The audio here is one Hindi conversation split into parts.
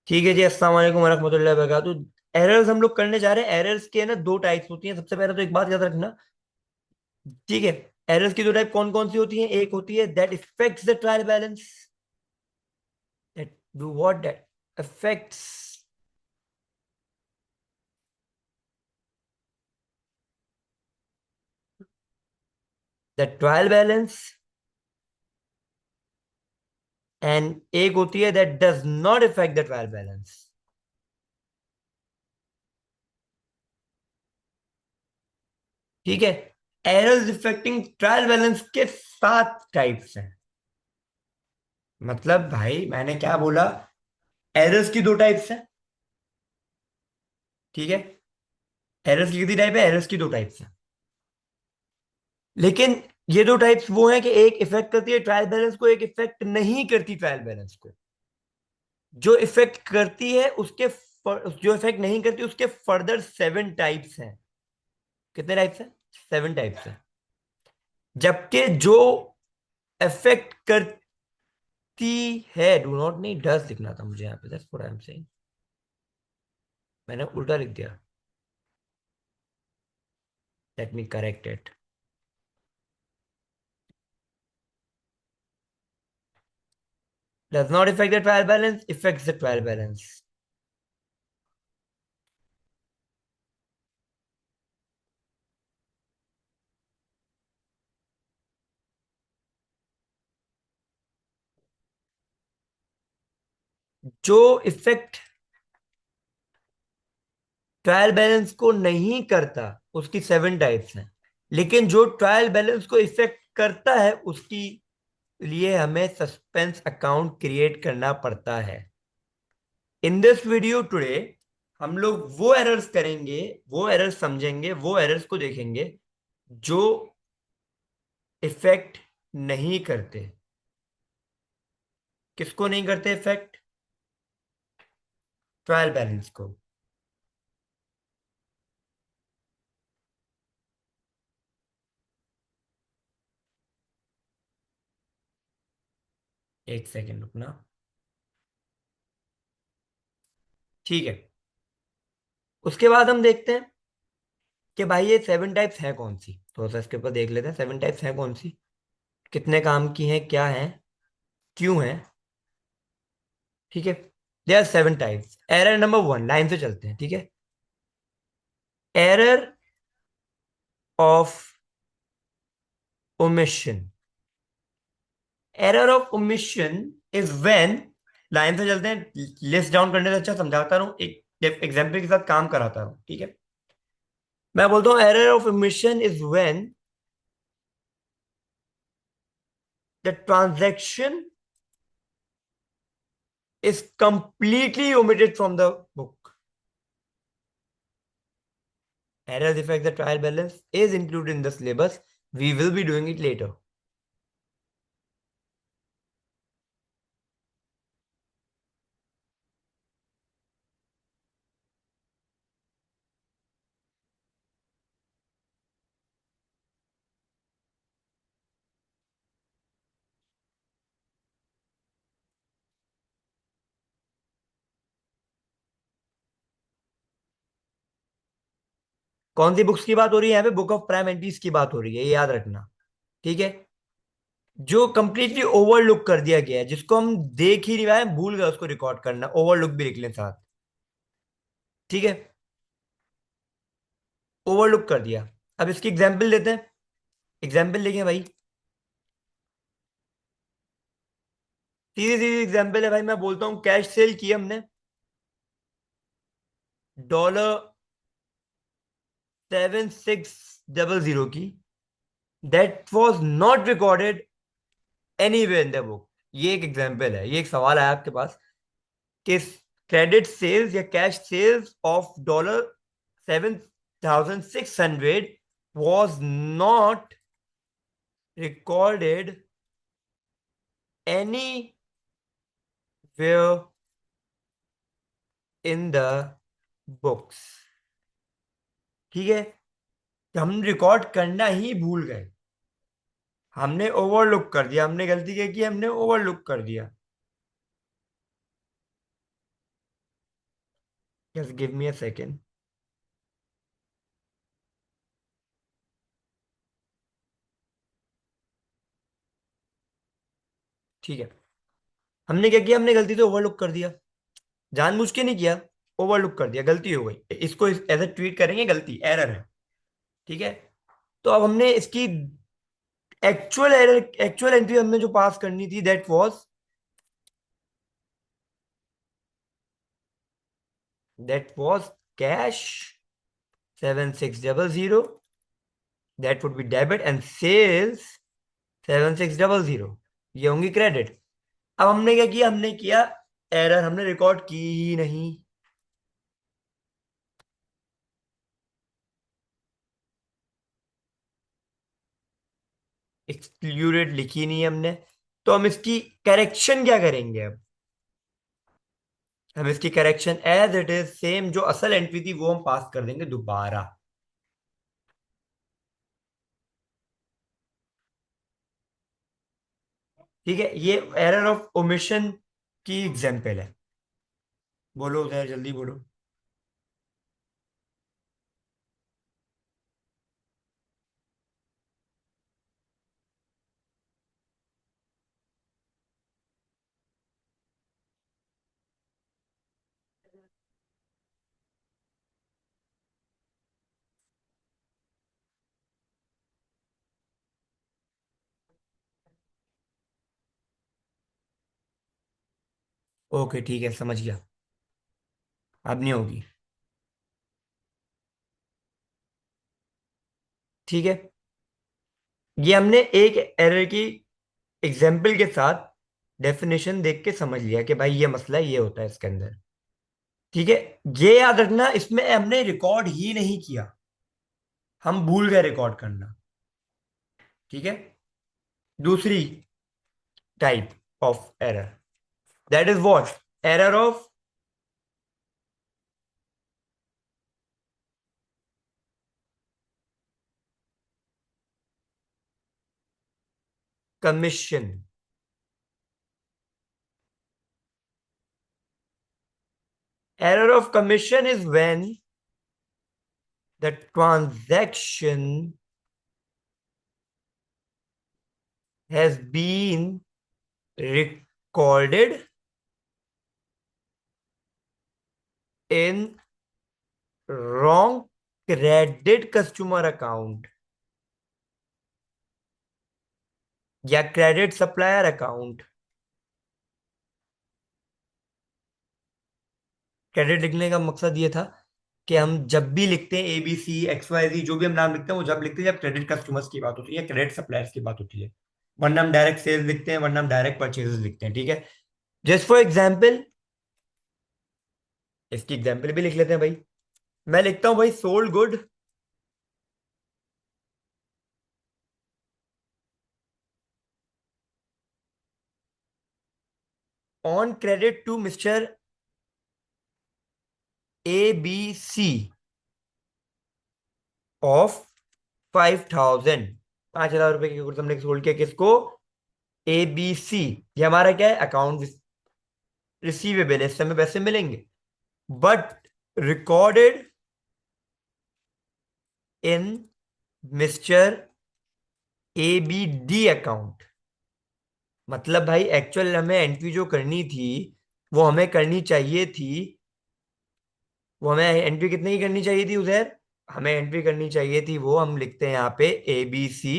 ठीक है जी, अस्सलाम वालेकुम वरहमतुल्लाहि वबरकातुहू। एरर्स हम लोग करने जा रहे हैं। एरर्स के ना दो टाइप्स होती हैं। सबसे पहले तो एक बात याद रखना, ठीक है। एरर्स की दो टाइप कौन कौन सी होती हैं? एक होती है that effects the trial balance, that do what, that affects the trial balance, and एक होती है that does not effect the trial balance. ठीक है। एरर्स इफेक्टिंग ट्रायल बैलेंस के सात टाइप्स हैं। मतलब भाई मैंने क्या बोला? एरर्स की दो टाइप्स हैं, ठीक है। एरर्स की कितनी टाइप है? एरर्स की दो टाइप्स हैं। लेकिन ये दो टाइप्स वो हैं कि एक इफेक्ट करती है ट्रायल बैलेंस को, एक इफेक्ट नहीं करती ट्रायल बैलेंस को। जो इफेक्ट करती है उसके जो इफेक्ट नहीं करती उसके फर्दर सेवन टाइप्स हैं। कितने टाइप्स हैं? सेवन टाइप्स हैं। जबकि जो इफेक्ट करती है, डू नॉट नहीं डस लिखना था मुझे यहाँ पे, that's what I am saying. मैंने उल्टा लिख दिया। Let me correct it. Does not effect the trial balance, effects the trial balance. जो इफेक्ट ट्रायल बैलेंस को नहीं करता उसकी सेवन टाइप्स हैं। लेकिन जो ट्रायल बैलेंस को इफेक्ट करता है उसकी लिए हमें सस्पेंस अकाउंट क्रिएट करना पड़ता है। इन दिस वीडियो टुडे हम लोग वो एरर्स करेंगे, वो एरर्स समझेंगे, वो एरर्स को देखेंगे जो इफेक्ट नहीं करते। किसको नहीं करते इफेक्ट? ट्रायल बैलेंस को। एक सेकेंड रुकना। ठीक है। उसके बाद हम देखते हैं कि भाई ये सेवन टाइप्स है कौन सी। थोड़ा सा इसके ऊपर देख लेते हैं, सेवन टाइप्स है कौन सी, कितने काम की है, क्या है, क्यों है। ठीक है। There are seven types. Error number one, line से चलते हैं, ठीक है। Error of omission. Error of omission is when, line से चलते हैं, लिस्ट डाउन करने से अच्छा समझाता रहूं, एक एग्जाम्पल के साथ काम कराता रहूं, ठीक है। मैं बोलता हूं error of omission is when the transaction is completely omitted from the book. Errors affect the trial balance is included in the syllabus. We will be doing it later. कौन सी बुक्स की बात हो रही है यहाँ पे? बुक ऑफ प्राइम एंटीज की बात हो रही है, ये याद रखना, ठीक है। जो कंप्लीटली ओवरलुक कर दिया गया है, जिसको हम देख ही नहीं रहे हैं, भूल गए उसको रिकॉर्ड करना, ओवरलुक भी लिख लें साथ, ठीक है। ओवरलुक कर दिया। अब इसकी एग्जाम्पल देते हैं। एग्जाम्पल देखें भाई, सीधी सीधी एग्जाम्पल है भाई। मैं बोलता हूँ कैश सेल की हमने $7600 की, that was not recorded anywhere in the book. ये एक एग्जांपल है, ये एक सवाल आया आपके पास कि क्रेडिट सेल्स या cash sales of $7600 was not recorded anywhere in the books। ठीक है। तो हम रिकॉर्ड करना ही भूल गए, हमने ओवरलुक कर दिया, हमने गलती क्या की, हमने ओवरलुक कर दिया। Just give me a second. ठीक है, हमने क्या किया, हमने गलती से ओवरलुक कर दिया, जानबूझ के नहीं किया, ओवरलुक कर दिया, गलती हो गई, इसको एज ए ट्वीट करेंगे, गलती, एरर है। ठीक है, तो अब हमने इसकी एक्चुअल एरर, एक्चुअल एंट्री हमने जो पास करनी थी, that was cash 7600, that would be debit, and sales 7600, ये होंगी क्रेडिट। अब हमने क्या किया, हमने किया एरर, हमने रिकॉर्ड की ही नहीं, एक्सक्लूडेड लिखी नहीं हमने। तो हम इसकी करेक्शन क्या करेंगे अब, हम इसकी correction as it is same जो असल एंट्री थी वो हम पास कर देंगे दोबारा। ठीक है, ये एरर ऑफ ओमिशन की एग्जांपल है। बोलो उधर, जल्दी बोलो। ओके ठीक है, समझ गया, अब नहीं होगी। ठीक है, ये हमने एक एरर की एग्जाम्पल के साथ डेफिनेशन देख के समझ लिया कि भाई ये मसला ये होता है इसके अंदर। ठीक है, ये याद रखना, इसमें हमने रिकॉर्ड ही नहीं किया, हम भूल गए रिकॉर्ड करना। ठीक है, दूसरी type of error, that is what, error of commission. Error of commission is when the transaction has been recorded in wrong credit customer account या क्रेडिट सप्लायर अकाउंट। क्रेडिट लिखने का मकसद ये था कि हम जब भी लिखते हैं ABC XYZ, जो भी हम नाम लिखते हैं, वो जब लिखते हैं जब क्रेडिट कस्टमर्स की बात होती है, क्रेडिट सप्लायर्स की बात होती है। वरना हम डायरेक्ट सेल्स लिखते हैं, वरना हम डायरेक्ट परचेजेस लिखते हैं। ठीक है, जस्ट फॉर एग्जाम्पल, इसकी एग्जाम्पल भी लिख लेते हैं भाई। मैं लिखता हूं भाई, sold good on credit to mister ABC of 5000, 5,000 रुपए की गुड्स हमने सोल्ड किया, किसको, ABC। ये हमारा क्या है, अकाउंट रिसीवेबल है, इस समय पैसे मिलेंगे, but recorded in mister ABD account. मतलब भाई एक्चुअल हमें एंट्री जो करनी थी, वो हमें करनी चाहिए थी, वो हमें एंट्री कितने की करनी चाहिए थी उधर, हमें एंट्री करनी चाहिए थी वो, हम लिखते हैं यहाँ पे ABC।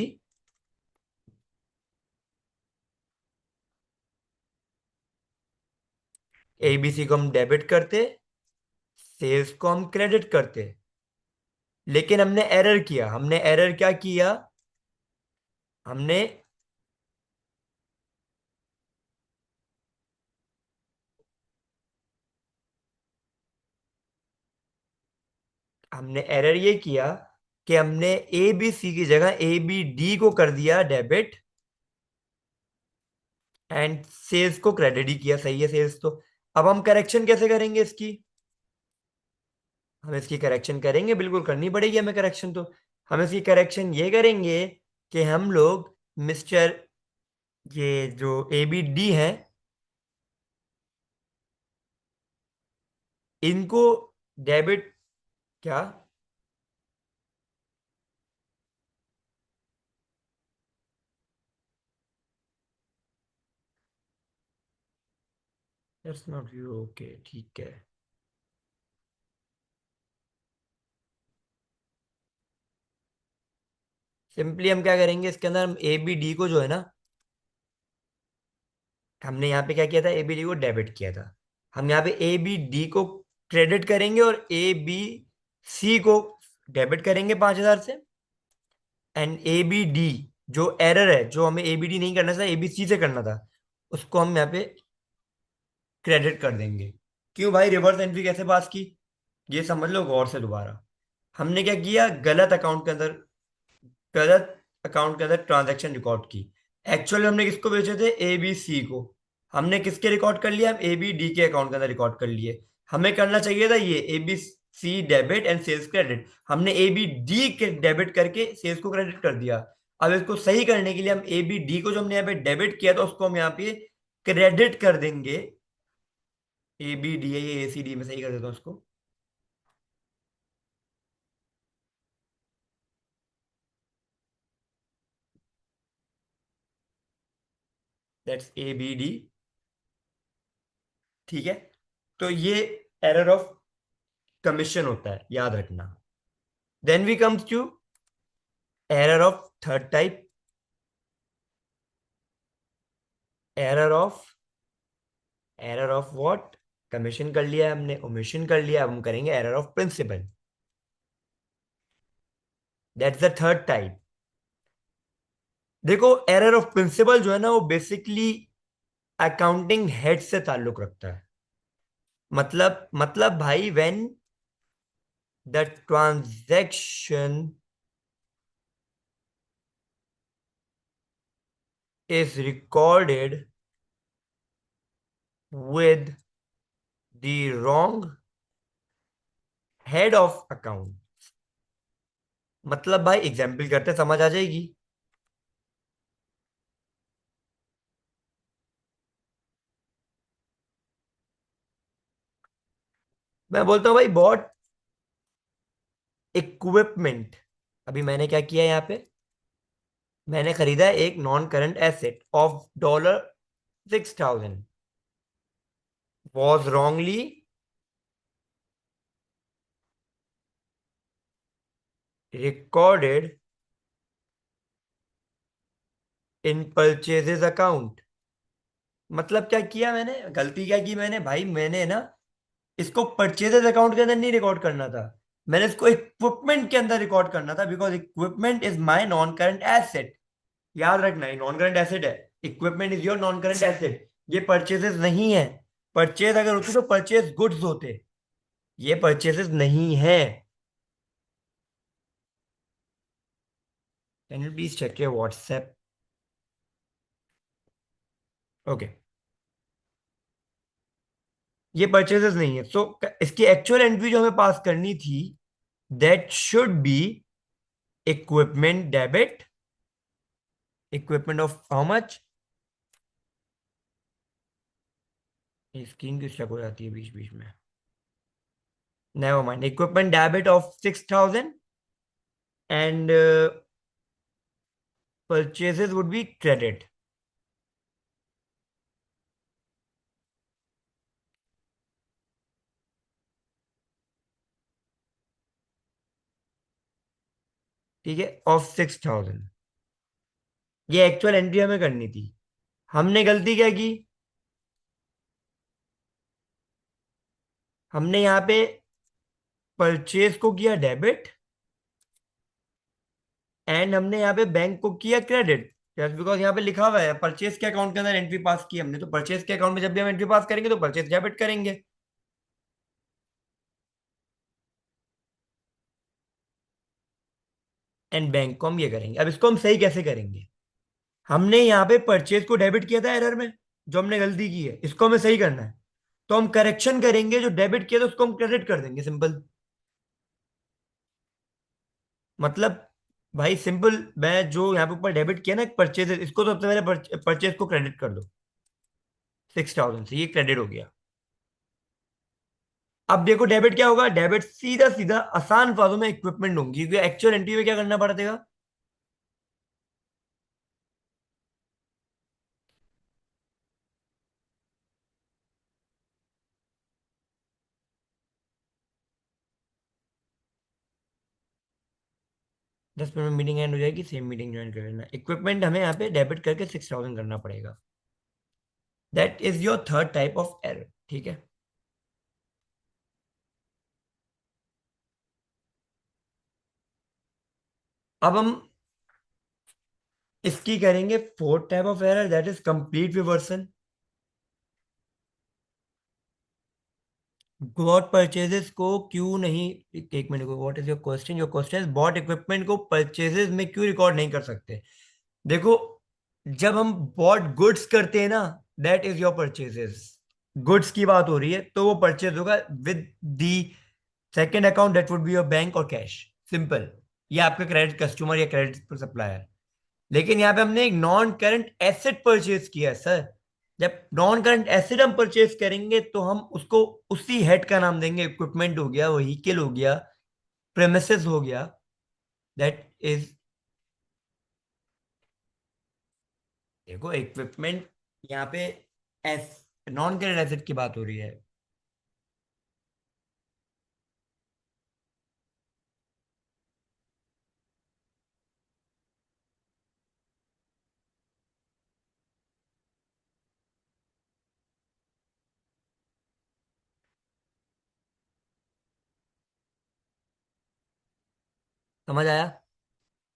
ABC को हम डेबिट करते, सेल्स को हम क्रेडिट करते, लेकिन हमने एरर किया, हमने एरर क्या किया, हमने हमने एरर ये किया कि हमने ABC की जगह ABD को कर दिया डेबिट, एंड सेल्स को क्रेडिट ही किया। सही है सेल्स तो। अब हम करेक्शन कैसे करेंगे इसकी, हम इसकी करेक्शन करेंगे, बिल्कुल करनी पड़ेगी हमें करेक्शन तो। हम इसकी करेक्शन ये करेंगे कि हम लोग मिस्टर, ये जो ABD है, इनको डेबिट क्या? दैट्स नॉट यू, ओके ठीक है। सिंपली हम क्या करेंगे, इसके अंदर हम ए बी डी को जो है ना, हमने यहाँ पे क्या किया था, ए बी डी को डेबिट किया था। हम यहाँ पे ए बी डी को क्रेडिट करेंगे और ए बी सी को डेबिट करेंगे 5,000 से। एंड ए बी डी जो एरर है, जो हमें ए बी डी नहीं करना था, ए बी सी से करना था, उसको हम यहाँ पे क्रेडिट कर देंगे। क्यों भाई, रिवर्स एंट्री कैसे पास की, ये समझ लो गौर से दोबारा। हमने क्या किया, गलत अकाउंट के अंदर ट्रांजैक्शन रिकॉर्ड की। एक्चुअली हमने किसको बेचे थे, ए बी सी को। हमने किसके रिकॉर्ड कर लिया, हम ए बी डी के अकाउंट के अंदर रिकॉर्ड कर लिए। हमें करना चाहिए था ये A B C debit and sales credit, हमने ए बी डी के डेबिट करके सेल्स को क्रेडिट कर दिया। अब इसको सही करने के लिए हम ए बी डी को जो हमने यहाँ पे डेबिट किया था, उसको हम यहाँ पे क्रेडिट कर देंगे। ए बी डी है ये, ए सी डी में सही कर देता हूँ उसको। दैट्स ए बी डी, ठीक है। तो ये एरर ऑफ कमीशन होता है, याद रखना। Then we comes to error of third type, error of error of what, commission कर लिया हमने, ओमिशन कर लिया, अब हम करेंगे error of principle. That's the third type. देखो, एरर ऑफ प्रिंसिपल जो है ना, वो बेसिकली अकाउंटिंग हेड से ताल्लुक रखता है। मतलब भाई, when the transaction is recorded with the wrong head of account। मतलब भाई एग्जाम्पल करते समझ आ जाएगी। मैं बोलता हूँ भाई, बॉट इक्विपमेंट। अभी मैंने क्या किया यहाँ पे, मैंने खरीदा एक non current asset of $6,000, was wrongly recorded in purchases account. मतलब क्या किया मैंने, गलती क्या की मैंने भाई, मैंने ना इसको परचेजेस अकाउंट के अंदर नहीं रिकॉर्ड करना था, मैंने इसको इक्विपमेंट के अंदर रिकॉर्ड करना था, because equipment is my non current asset. याद रखना, ये नॉन करंट एसेट है। Equipment is your non current asset, ये परचेजेस नहीं है। परचेज अगर होती तो परचेज गुड्स होते, ये परचेजेस नहीं है। Can you please check your WhatsApp? Okay, ये परचेजेस नहीं है। सो इसकी एक्चुअल एंट्री जो हमें पास करनी थी, that should be equipment debit, equipment of how much, screen की स्टक हो जाती है बीच बीच में। Never mind, equipment debit of 6,000 and purchases would be credit. ठीक है, ऑफ 6,000। ये एक्चुअल एंट्री हमें करनी थी। हमने गलती क्या की, हमने यहाँ पे परचेज को किया डेबिट एंड हमने यहाँ पे बैंक को किया क्रेडिट। जस्ट बिकॉज यहाँ पे लिखा हुआ है परचेज के अकाउंट के अंदर एंट्री पास की हमने, तो परचेज के अकाउंट में जब भी हम एंट्री पास करेंगे तो परचेज डेबिट करेंगे। एंड बैंक को हम ये करेंगे। अब इसको हम सही कैसे करेंगे, हमने यहाँ पे परचेज को डेबिट किया था एरर में, जो हमने गलती की है, इसको हमें सही करना है। तो हम करेक्शन करेंगे, जो डेबिट किया था उसको हम क्रेडिट कर देंगे, सिंपल। मतलब भाई सिंपल, मैं जो यहाँ पे ऊपर डेबिट किया ना परचेज, इसको तो सबसे पहले परचेज को क्रेडिट कर दो, 6,000 से ये क्रेडिट हो गया। अब देखो डेबिट क्या होगा, डेबिट सीधा सीधा आसान बातों में इक्विपमेंट होंगी, क्योंकि एक्चुअल एंट्री में क्या करना पड़ेगा। 10 मिनट में मीटिंग एंड हो जाएगी, सेम मीटिंग ज्वाइन कर लेना। इक्विपमेंट हमें यहाँ पे डेबिट करके 6,000 करना पड़ेगा। That is your third type of error, ठीक है। अब हम इसकी करेंगे fourth type of error, that is complete reversal. Bought purchases को क्यों नहीं, एक मिनट को, what is your question is bought equipment को परचेजेस में क्यों रिकॉर्ड नहीं कर सकते। देखो, जब हम बॉट गुड्स करते हैं ना, that is your purchases. Goods की बात हो रही है तो वो परचेज होगा with the second account, that would be your bank और कैश। सिंपल। ये आपका क्रेडिट कस्टमर या क्रेडिट सप्लायर। लेकिन यहाँ पे हमने एक नॉन करंट एसेट परचेज किया है सर। जब नॉन करंट एसेट हम परचेज करेंगे तो हम उसको उसी हेड का नाम देंगे। इक्विपमेंट हो गया, व्हीकल हो गया, प्रेमिसेस हो गया, दैट इज। देखो इक्विपमेंट यहाँ पे एस नॉन करंट एसेट की बात हो रही है। समझ आया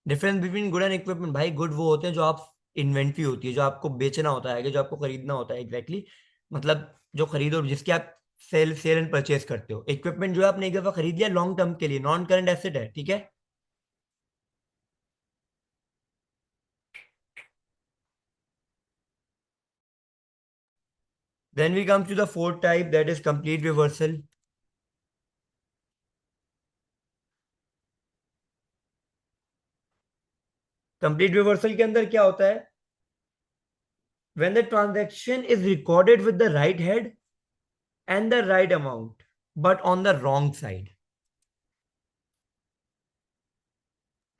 difference between good and equipment. भाई गुड वो होते हैं जो आप इन्वेंट्री होती है, जो आपको बेचना होता है, जो आपको खरीदना होता है, एग्जैक्टली मतलब जो खरीदो, जिसकी आप सेल सेल एंड परचेज करते हो। इक्विपमेंट जो है आपने एक दफा खरीद लिया लॉन्ग टर्म के लिए, नॉन करंट एसेट है, ठीक है। Then we come to the fourth type, that is complete reversal. Complete reversal के अंदर क्या होता है, when the transaction is recorded with the right head and the right amount but on the wrong side.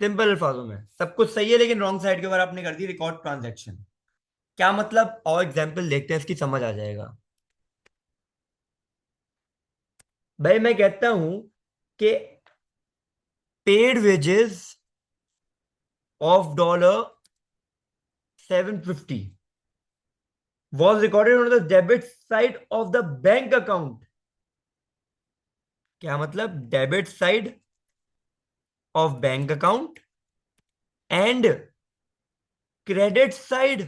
Simple अल्फाजों में सब कुछ सही है लेकिन रॉन्ग साइड के ऊपर आपने कर दी रिकॉर्ड ट्रांजैक्शन। क्या मतलब, और एग्जाम्पल देखते हैं, इसकी समझ आ जाएगा। भाई मैं कहता हूं कि paid wages of $750 was recorded on the debit side of the bank account। क्या मतलब, debit side of bank account and credit side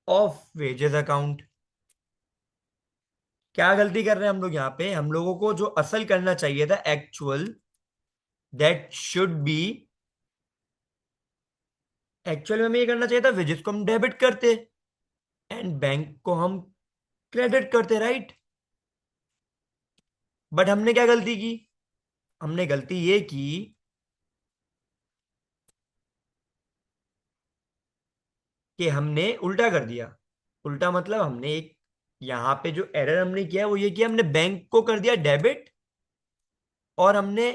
of wages account. क्या गलती कर रहे हैं हम लोग यहाँ पे, हम लोगों को जो असल करना चाहिए था actual, that should be, actual में हमें ये करना चाहिए था वेजेस को हम डेबिट करते एंड बैंक को हम क्रेडिट करते, राइट। बट हमने क्या गलती की, हमने गलती ये की कि हमने उल्टा कर दिया। उल्टा मतलब हमने एक, यहां पे जो एरर हमने किया है वो ये किया, हमने बैंक को कर दिया डेबिट और हमने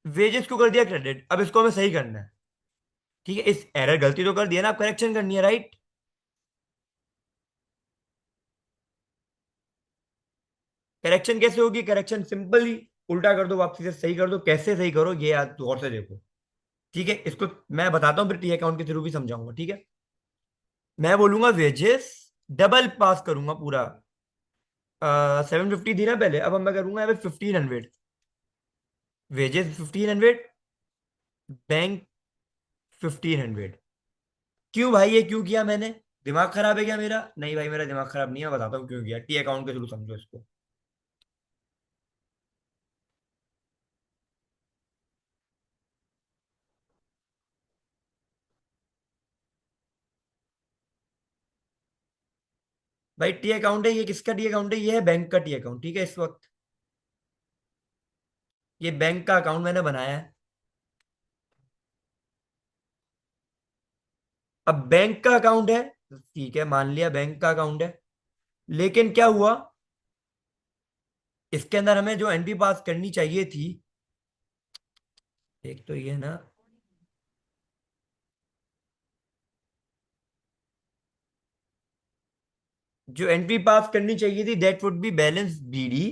वेजेस को कर दिया क्रेडिट। अब इसको हमें सही करना है, ठीक है। इस एरर गलती तो कर दिया ना, अब करेक्शन करनी है, राइट। करेक्शन कैसे होगी, करेक्शन सिंपल ही उल्टा कर दो, वापसी से सही कर दो। कैसे सही करो ये याद गौर से देखो, ठीक है। इसको मैं बताता हूँ, फिर टी अकाउंट के थ्रू भी समझाऊंगा, ठीक है। मैं बोलूंगा वेजेस, डबल पास करूंगा पूरा। 750 थी ना पहले, अब मैं करूंगा यहाँ पे 1500। Wages 1500, bank 1500। क्यों भाई ये क्यों किया मैंने, दिमाग खराब है क्या मेरा? नहीं भाई मेरा दिमाग खराब नहीं है, बताता हूँ क्यों किया। टी अकाउंट के थ्रू समझो इसको। भाई टी अकाउंट है, ये किसका टी अकाउंट है, ये है बैंक का टी अकाउंट, ठीक है। इस वक्त ये बैंक का अकाउंट मैंने बनाया है। अब बैंक का अकाउंट है, ठीक है, मान लिया बैंक का अकाउंट है। लेकिन क्या हुआ, इसके अंदर हमें जो एंट्री पास करनी चाहिए थी, एक तो ये ना, जो एंट्री पास करनी चाहिए थी that would be balance BD.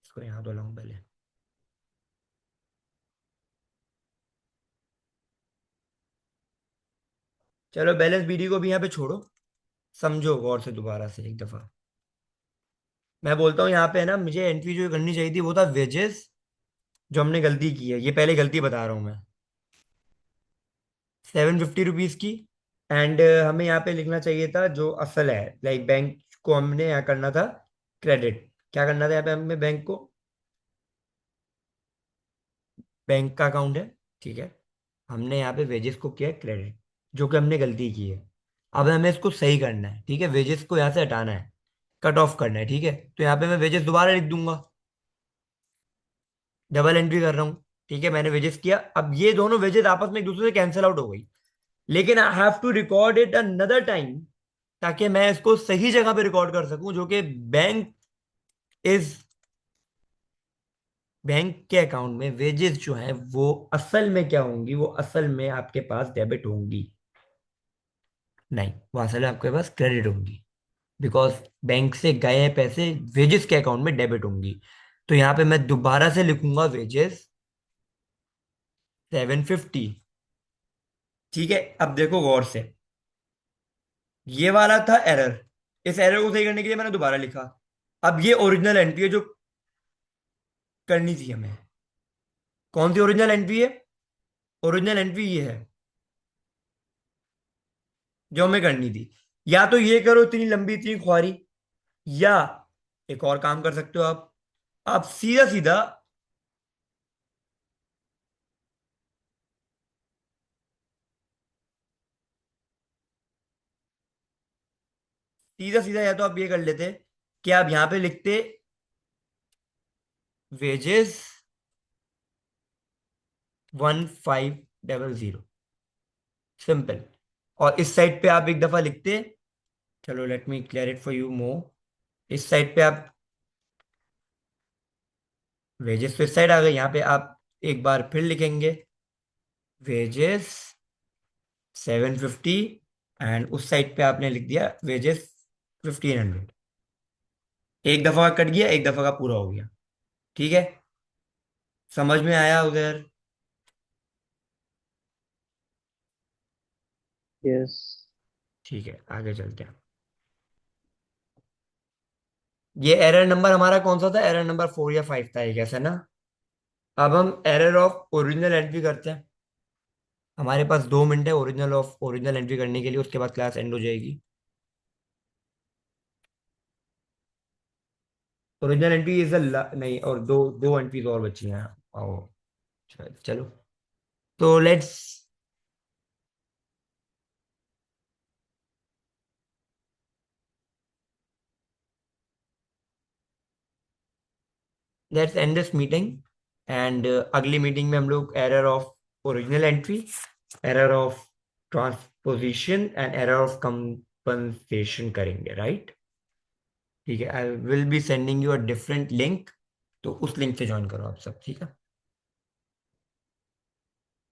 इसको यहां तो लाऊं पहले। चलो बैलेंस बीडी को भी यहाँ पे छोड़ो, समझो गौर से दोबारा से एक दफा। मैं बोलता हूँ यहाँ पे है ना, मुझे एंट्री जो करनी चाहिए थी वो था वेजेस, जो हमने गलती की है, ये पहले गलती बता रहा हूँ मैं, 750 रुपीज की। एंड हमें यहाँ पे लिखना चाहिए था जो असल है, लाइक बैंक को हमने यहाँ करना था क्रेडिट। क्या करना था यहाँ पे हमें, बैंक को, बैंक का अकाउंट है, ठीक है, हमने यहाँ पे वेजेस को किया क्रेडिट, जो कि हमने गलती की है। अब हमें इसको सही करना है, ठीक है, वेजेस को यहाँ से हटाना है, कट ऑफ करना है, ठीक है। तो यहाँ पे मैं वेजेस दोबारा लिख दूंगा, डबल एंट्री कर रहा हूँ, ठीक है, मैंने वेजेस किया। अब ये दोनों वेजेस आपस में एक दूसरे से कैंसिल आउट हो गई, लेकिन I have to record it another time, ताकि मैं इसको सही जगह पे रिकॉर्ड कर सकूं, जो कि बैंक इज, बैंक के अकाउंट में वेजेस जो है वो असल में क्या होंगी, वो असल में आपके पास डेबिट होंगी, नहीं, वो असल में आपके पास क्रेडिट होंगी, बिकॉज बैंक से गए पैसे वेजेस के अकाउंट में डेबिट होंगी। तो यहां पे मैं दोबारा से लिखूंगा वेजेस 750, ठीक है। अब देखो गौर से, ये वाला था एरर, इस एरर को सही करने के लिए मैंने दोबारा लिखा। अब ये ओरिजिनल एंट्री है जो करनी थी हमें। कौन सी ओरिजिनल एंट्री है? ओरिजिनल एंट्री ये है जो हमें करनी थी। या तो ये करो इतनी लंबी इतनी ख्वारी, या एक और काम कर सकते हो आप सीधा सीधा, सीधा सीधा या तो आप ये कर लेते कि आप यहां पे लिखते वेजेस 1500, सिंपल। और इस साइड पे आप एक दफा लिखते, चलो let me clear it for you more, इस साइड पे आप वेजेस तो इस साइड आ गए, यहाँ पे आप एक बार फिर लिखेंगे वेजेस 750, एंड उस साइड पे आपने लिख दिया वेजेस 1500। एक दफा का कट गया, एक दफा का पूरा हो गया, ठीक है, समझ में आया उधर? यस। ठीक है, आगे चलते हैं। ये एरर नंबर हमारा कौन सा था, एरर नंबर 4 या 5 था, एक ऐसा ना। अब हम एरर ऑफ ओरिजिनल एंट्री करते हैं। हमारे पास 2 मिनट है ओरिजिनल एंट्री करने के लिए, उसके बाद क्लास एंड हो जाएगी। ओरिजिनल एंट्री इज नहीं, और दो दो एंट्रीज और बची हैं। आओ, चलो, तो let's end this meeting, and अगली मीटिंग में हम लोग error of original entry, error of transposition and error of compensation करेंगे, राइट? ठीक है, I will be sending you a different link, तो उस लिंक से ज्वाइन करो आप सब, ठीक है।